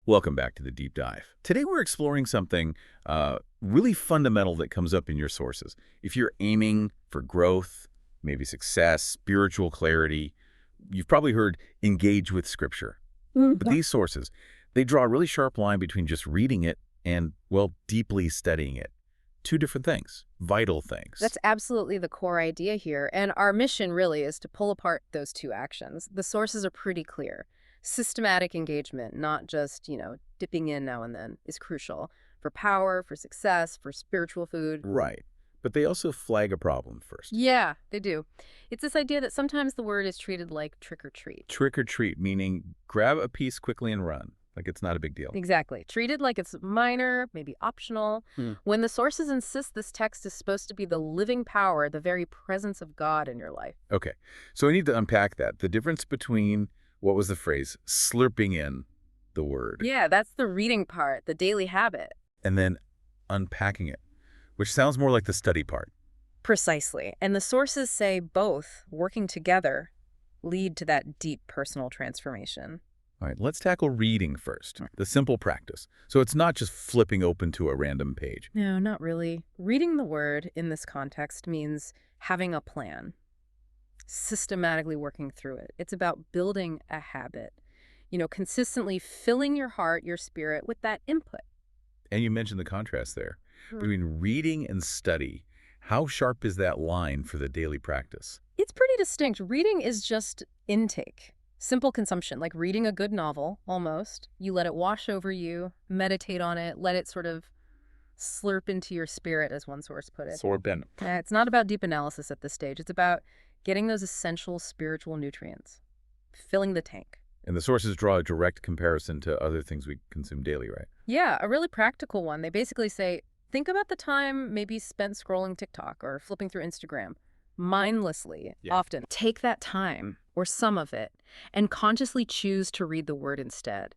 Welcome back to the Deep Dive. Today we're exploring something really fundamental that comes up in your sources. If you're aiming for growth, maybe success, spiritual clarity, you've probably heard engage with Scripture. But these sources, they draw a really sharp line between just reading it and, well, deeply studying it. Two different things, vital things. That's absolutely the core idea here, and our mission really is to pull apart those two actions. The sources are pretty clear. Systematic engagement, not just, dipping in now and then, is crucial for power, for success, for spiritual food. Right. But they also flag a problem first. Yeah, they do. It's this idea that sometimes the word is treated like trick or treat. Trick or treat, meaning grab a piece quickly and run. Like it's not a big deal. Exactly. Treated like it's minor, maybe optional. When the sources insist this text is supposed to be the living power, the very presence of God in your life. Okay. So I need to unpack that. The difference between, what was the phrase, slurping in the word. Yeah, that's the reading part, the daily habit. And then unpacking it, which sounds more like the study part. Precisely. And the sources say both, working together, lead to that deep personal transformation. All right, let's tackle reading first, the simple practice. So it's not just flipping open to a random page. No, not really. Reading the word in this context means having a plan, systematically working through it. It's about building a habit, consistently filling your heart, your spirit with that input. And you mentioned the contrast there between reading and study. How sharp is that line for the daily practice? It's pretty distinct. Reading is just intake. Simple consumption, like reading a good novel, almost. You let it wash over you, meditate on it, let it sort of slurp into your spirit, as one source put it. It's not about deep analysis at this stage. It's about getting those essential spiritual nutrients, filling the tank. And the sources draw a direct comparison to other things we consume daily, right? Yeah, a really practical one. They basically say, think about the time maybe spent scrolling TikTok or flipping through Instagram. Mindlessly, often. Take that time, or some of it, and consciously choose to read the word instead.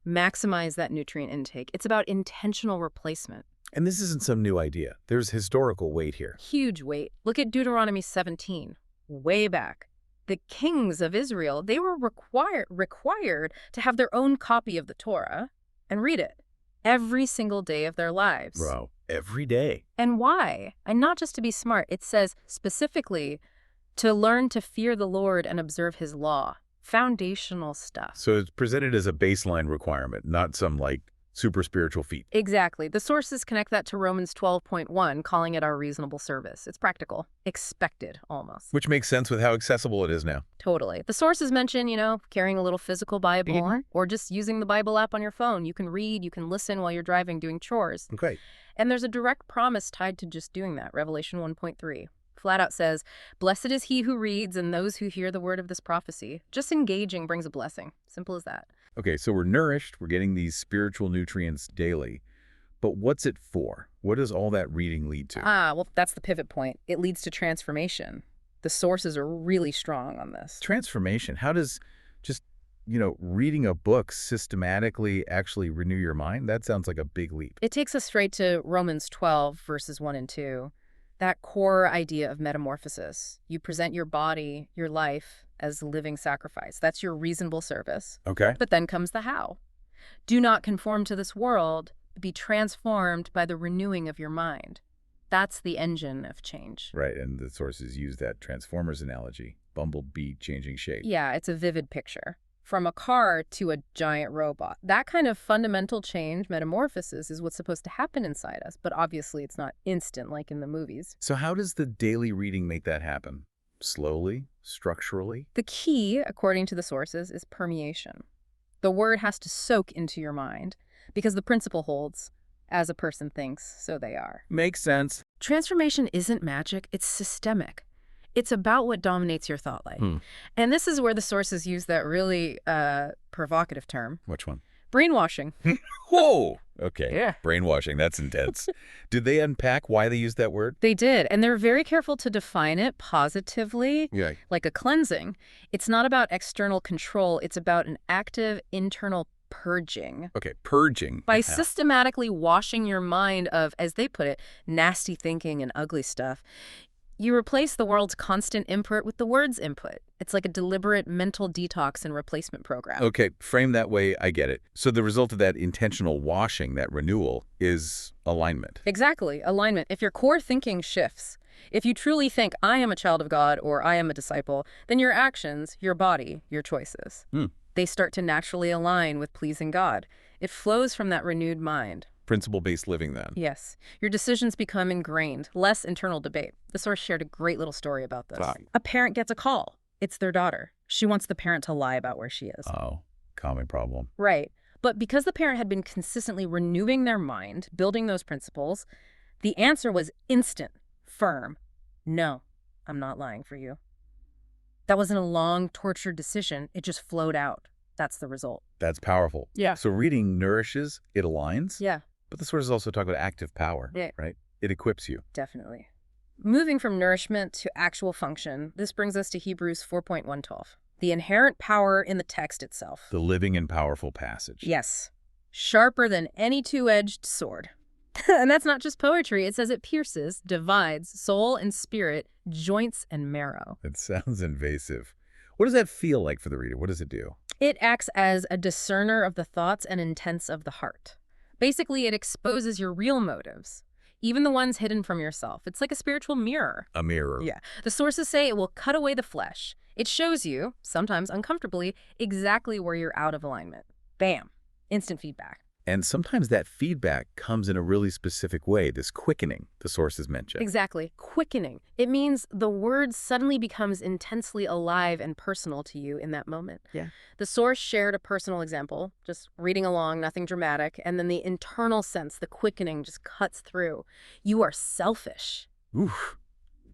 Maximize that nutrient intake. It's about intentional replacement. And this isn't some new idea. There's historical weight here. Huge weight. Look at Deuteronomy 17. Way back. The kings of Israel, they were required to have their own copy of the Torah and read it every single day of their lives. Wow. Every day. And why? And not just to be smart. It says specifically to learn to fear the Lord and observe his law. Foundational stuff. So it's presented as a baseline requirement, not some super spiritual feat. Exactly. The sources connect that to Romans 12.1, calling it our reasonable service. It's practical. Expected, almost. Which makes sense with how accessible it is now. Totally. The sources mention, carrying a little physical Bible or just using the Bible app on your phone. You can read, you can listen while you're driving, doing chores. Okay. And there's a direct promise tied to just doing that. Revelation 1.3 flat out says, "Blessed is he who reads and those who hear the word of this prophecy." Just engaging brings a blessing. Simple as that. Okay, so we're nourished, we're getting these spiritual nutrients daily, but what's it for? What does all that reading lead to? Well, that's the pivot point. It leads to transformation. The sources are really strong on this. Transformation? How does just, reading a book systematically actually renew your mind? That sounds like a big leap. It takes us straight to Romans 12, verses 1 and 2. That core idea of metamorphosis. You present your body, your life, as a living sacrifice. That's your reasonable service. Okay. But then comes the how. Do not conform to this world, but be transformed by the renewing of your mind. That's the engine of change. Right, and the sources use that Transformers analogy, bumblebee changing shape. Yeah, it's a vivid picture. From a car to a giant robot. That kind of fundamental change, metamorphosis, is what's supposed to happen inside us. But obviously it's not instant like in the movies. So how does the daily reading make that happen? Slowly? Structurally? The key, according to the sources, is permeation. The word has to soak into your mind because the principle holds, as a person thinks, so they are. Makes sense. Transformation isn't magic, it's systemic. It's about what dominates your thought life. And this is where the sources use that really provocative term. Which one? Brainwashing. Whoa! Okay. Yeah. Brainwashing, that's intense. Did they unpack why they used that word? They did, and they're very careful to define it positively, like a cleansing. It's not about external control, it's about an active internal purging. Okay, purging. By systematically washing your mind of, as they put it, nasty thinking and ugly stuff. You replace the world's constant input with the word's input. It's like a deliberate mental detox and replacement program. Okay, frame that way, I get it. So the result of that intentional washing, that renewal, is alignment. Exactly, alignment. If your core thinking shifts, if you truly think, I am a child of God or I am a disciple, then your actions, your body, your choices, they start to naturally align with pleasing God. It flows from that renewed mind. Principle-based living, then. Yes. Your decisions become ingrained, less internal debate. The source shared a great little story about this. Fine. A parent gets a call. It's their daughter. She wants the parent to lie about where she is. Oh, common problem. Right. But because the parent had been consistently renewing their mind, building those principles, the answer was instant, firm. No, I'm not lying for you. That wasn't a long, tortured decision. It just flowed out. That's the result. That's powerful. Yeah. So reading nourishes, it aligns. Yeah. But the sources also talk about active power, right? It equips you. Definitely. Moving from nourishment to actual function, this brings us to Hebrews 4.112. The inherent power in the text itself. The living and powerful passage. Yes. Sharper than any two-edged sword. And that's not just poetry. It says it pierces, divides, soul and spirit, joints and marrow. It sounds invasive. What does that feel like for the reader? What does it do? It acts as a discerner of the thoughts and intents of the heart. Basically, it exposes your real motives, even the ones hidden from yourself. It's like a spiritual mirror. A mirror. Yeah. The sources say it will cut away the flesh. It shows you, sometimes uncomfortably, exactly where you're out of alignment. Bam. Instant feedback. And sometimes that feedback comes in a really specific way, this quickening the sources mention. Exactly. Quickening. It means the word suddenly becomes intensely alive and personal to you in that moment. Yeah. The source shared a personal example, just reading along, nothing dramatic, and then the internal sense, the quickening, just cuts through. You are selfish. Oof.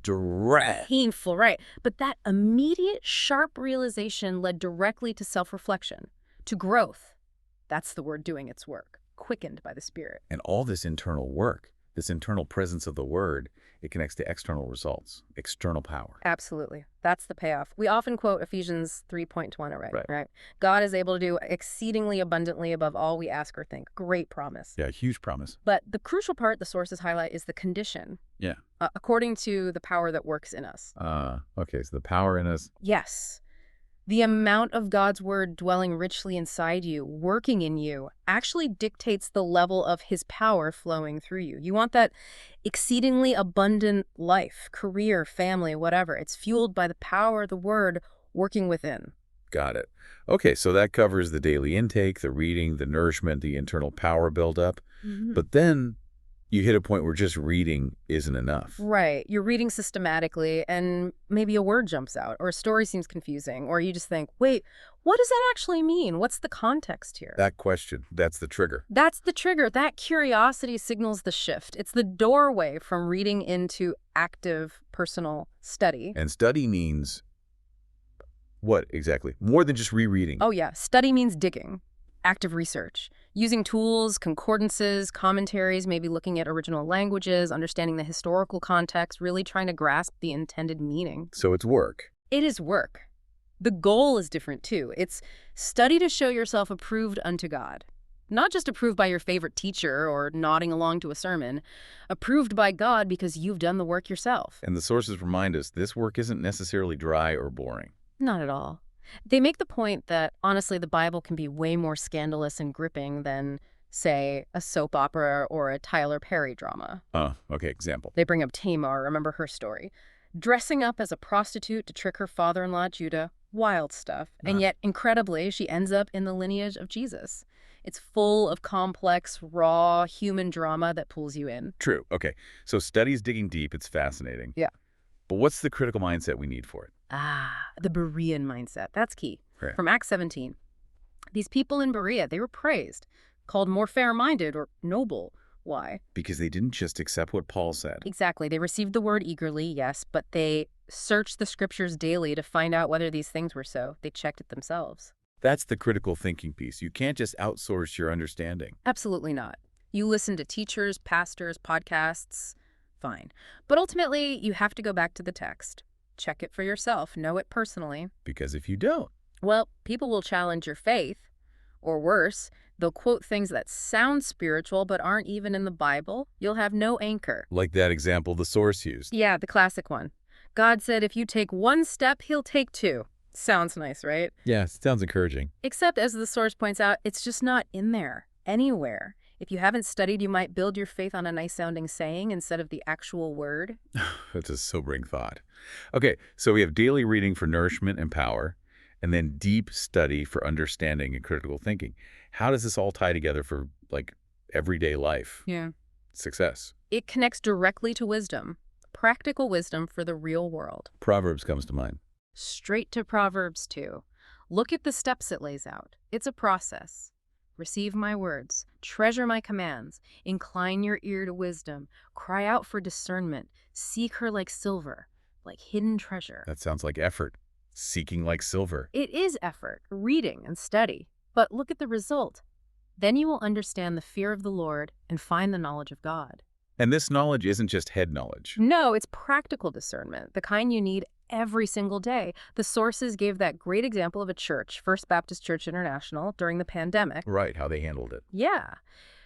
Direct. Painful, right. But that immediate, sharp realization led directly to self-reflection, to growth. That's the word doing its work, quickened by the Spirit. And all this internal work, this internal presence of the word, it connects to external results, external power. Absolutely. That's the payoff. We often quote Ephesians 3.20, right? God is able to do exceedingly abundantly above all we ask or think. Great promise. Yeah, huge promise. But the crucial part the sources highlight is the condition. Yeah. According to the power that works in us. Okay, so the power in us. Yes. The amount of God's word dwelling richly inside you, working in you, actually dictates the level of his power flowing through you. You want that exceedingly abundant life, career, family, whatever. It's fueled by the power of the word working within. Got it. Okay, so that covers the daily intake, the reading, the nourishment, the internal power buildup. But then you hit a point where just reading isn't enough. Right. You're reading systematically and maybe a word jumps out or a story seems confusing or you just think, wait, what does that actually mean? What's the context here? That question, that's the trigger. That's the trigger. That curiosity signals the shift. It's the doorway from reading into active personal study. And study means what exactly? More than just rereading. Oh yeah. Study means digging. Active research, using tools, concordances, commentaries, maybe looking at original languages, understanding the historical context, really trying to grasp the intended meaning. So it's work. It is work. The goal is different too. It's study to show yourself approved unto God. Not just approved by your favorite teacher or nodding along to a sermon. Approved by God because you've done the work yourself. And the sources remind us this work isn't necessarily dry or boring. Not at all. They make the point that, honestly, the Bible can be way more scandalous and gripping than, say, a soap opera or a Tyler Perry drama. Okay, example. They bring up Tamar, remember her story. Dressing up as a prostitute to trick her father-in-law, Judah, wild stuff. And yet, incredibly, she ends up in the lineage of Jesus. It's full of complex, raw, human drama that pulls you in. True. Okay, so study's digging deep. It's fascinating. Yeah. But what's the critical mindset we need for it? The Berean mindset. That's key. Right. From Acts 17. These people in Berea, they were praised, called more fair-minded or noble. Why? Because they didn't just accept what Paul said. Exactly. They received the word eagerly, yes, but they searched the scriptures daily to find out whether these things were so. They checked it themselves. That's the critical thinking piece. You can't just outsource your understanding. Absolutely not. You listen to teachers, pastors, podcasts, fine. But ultimately, you have to go back to the text. Check it for yourself. Know it personally. Because if you don't, well, people will challenge your faith. Or worse, they'll quote things that sound spiritual but aren't even in the Bible. You'll have no anchor. like that example the source used. Yeah, the classic one. God said if you take one step, he'll take two. Sounds nice, right? Yeah, sounds encouraging. Except, as the source points out, it's just not in there, anywhere. If you haven't studied, you might build your faith on a nice-sounding saying instead of the actual word. That's a sobering thought. Okay, so we have daily reading for nourishment and power, and then deep study for understanding and critical thinking. How does this all tie together for, like, everyday life? Yeah. Success. It connects directly to wisdom, practical wisdom for the real world. Proverbs comes to mind. Straight to Proverbs 2. Look at the steps it lays out. It's a process. Receive my words, treasure my commands, incline your ear to wisdom, cry out for discernment, seek her like silver, like hidden treasure. That sounds like effort. Seeking like silver. It is effort, reading and study, but look at the result. Then you will understand the fear of the Lord and find the knowledge of God. And this knowledge isn't just head knowledge. No, it's practical discernment, the kind you need every single day. The sources gave that great example of a church, First Baptist Church International, during the pandemic. Right, how they handled it. Yeah,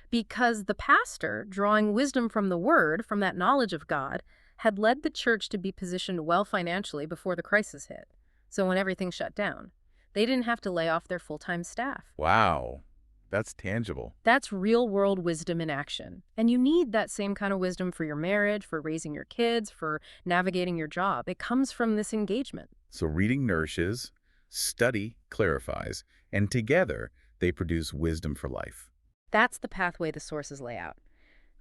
because the pastor, drawing wisdom from the Word, from that knowledge of God, had led the church to be positioned well financially before the crisis hit. So when everything shut down, they didn't have to lay off their full-time staff. Wow, that's tangible. That's real-world wisdom in action. And you need that same kind of wisdom for your marriage, for raising your kids, for navigating your job. It comes from this engagement. So reading nourishes, study clarifies, and together they produce wisdom for life. That's the pathway the sources lay out.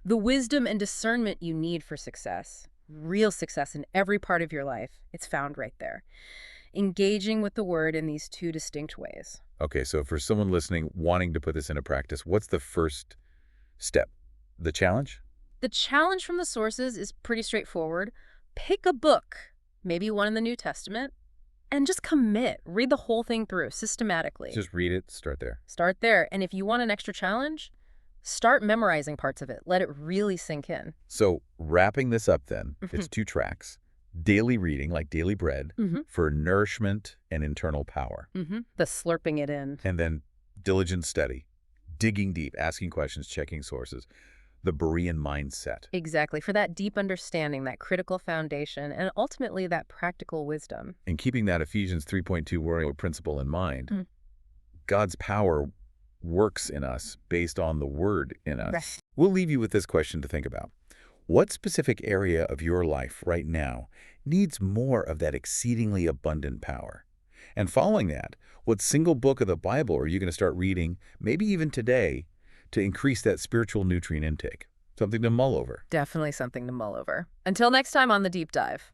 The wisdom and discernment you need for success, real success in every part of your life, it's found right there. Engaging with the Word in these two distinct ways. Okay, so for someone listening wanting to put this into practice, what's the first step? The challenge? The challenge from the sources is pretty straightforward. Pick a book, maybe one in the New Testament, and just commit. Read the whole thing through systematically. Just read it, start there. Start there. And if you want an extra challenge, start memorizing parts of it. Let it really sink in. So wrapping this up then, it's 2 tracks. Daily reading, like daily bread, for nourishment and internal power. The slurping it in. And then diligent study, digging deep, asking questions, checking sources. The Berean mindset. Exactly. For that deep understanding, that critical foundation, and ultimately that practical wisdom. And keeping that Ephesians 3.2 warrior principle in mind, God's power works in us based on the word in us. Right. We'll leave you with this question to think about. What specific area of your life right now needs more of that exceedingly abundant power? And following that, what single book of the Bible are you going to start reading, maybe even today, to increase that spiritual nutrient intake? Something to mull over. Definitely something to mull over. Until next time on The Deep Dive.